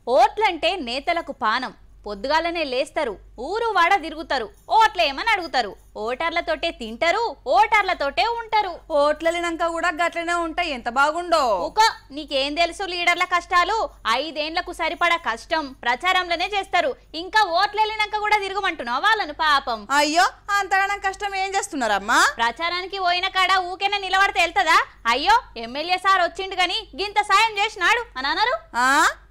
ఓట్లంటే నేతలకు పానం. పొద్దుగాలనే లేస్తారు, ఊరు వాడ తిరుగుతారు, ఓట్లేమని అడుగుతారు. ఓటర్లతోటే తింటారు, ఓటర్లతోటే ఉంటారు. ఓట్లలినాక కూడా గట్లనే ఉంటాయి. ఎంత బాగుండో. నీకేం తెలుసు లీడర్ల కష్టాలు? 5 ఏళ్లకు సరిపడా కష్టం ప్రచారంలోనే చేస్తారు. ఇంకా ఓట్లెళ్ళినాక కూడా తిరగమంటున్నావు వాళ్ళను? పాపం. అయ్యో, అంతగానం కష్టం ఏం చేస్తున్నారమ్మా? ప్రచారానికి పోయిన కాడ ఊకేనా నిలబడితే వెళ్తుందా? అయ్యో, ఎమ్మెల్యే సార్ వచ్చిండు గాని గింత సాయం చేసినాడు అని అనరు.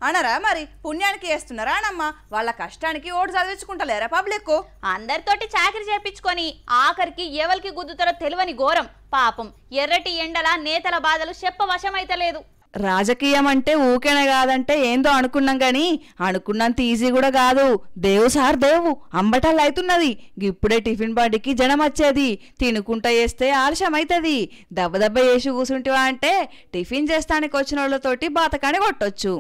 అనరా? మరి పుణ్యానికి వేస్తున్నారా అనమ్మా? వాళ్ళ కష్టానికి ఓటు చదివించుకుంటలేరా పబ్లిక్? అందరితోటి చాకరీ చేపించుకొని ఆఖరికి ఎవరికి గుద్దుతారో తెలియని ఘోరం. పాపం ఎర్రటి ఎండల నేతల బాధలు చెప్పవశమైతలేదు. రాజకీయం అంటే ఊకేనే కాదంటే ఏందో అనుకున్నాం గాని అనుకున్నంత ఈజీ కూడా కాదు. దేవు సార్ దేవు అంబటాలు అవుతున్నది. ఇప్పుడే టిఫిన్ బండికి జనం వచ్చేది. తినుకుంటా వేస్తే ఆలస్యం అవుతుంది. దెబ్బ వేసి కూసుంటివా అంటే టిఫిన్ చేస్తానికి వచ్చిన వాళ్ళతోటి బాతకాని కొట్టొచ్చు.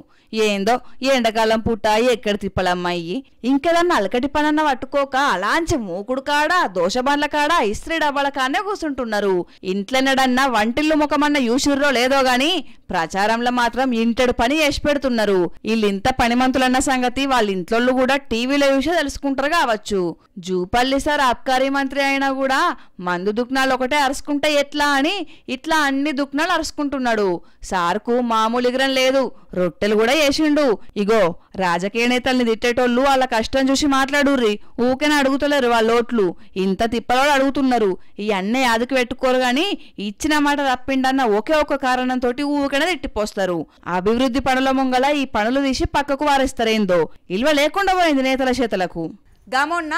ఏందో ఎండాకాలం పుట్ట ఎక్కడ తిప్పలమ్మాయి. ఇంకేదన్నా అలకటి పనన్న పట్టుకోక అలాంటి మూకుడు కాడ దోషబండ్ల కాడ ఇస్త్రీ డబ్బాల కాడనే కూర్చుంటున్నారు. ఇంట్లోనడన్నా వంటిల్లు ముఖమన్న యూషుర్రో లేదో గాని ప్రచారంలో మాత్రం ఇంటడు పని చేసి పెడుతున్నారు. వీళ్ళింత పనిమంతులన్న సంగతి వాళ్ళ ఇంట్లో కూడా టీవీలో చూసే తెలుసుకుంటారు కావచ్చు. జూపల్లి సార్ అబ్కారీ మంత్రి అయినా కూడా మందు దుక్నాలు ఒకటే అరుచుకుంటే ఎట్లా అని ఇట్లా అన్ని దుక్నాలు అరుచుకుంటున్నాడు. సార్కు మామూలు ఎగరం లేదు, రొట్టెలు కూడా చేసిండు. ఇగో రాజకీయ నేతల్ని తిట్టేటోళ్ళు వాళ్ళ కష్టం చూసి మాట్లాడుర్రి. ఊకేనా అడుగుతలేరు వాళ్ళ ఓట్లు. ఇంత తిప్పలో అడుగుతున్నారు. ఈ అన్నీ యాదకు పెట్టుకోరు గాని ఇచ్చిన మాట తప్పిండన్న ఒకే ఒక కారణంతో ఊకేనా తిట్టిపోస్తారు. అభివృద్ధి పనుల ముంగల ఈ పనులు తీసి పక్కకు వారేస్తారేందో. ఇల్వ లేకుండా పోయింది నేతల చేతలకు. గమొన్న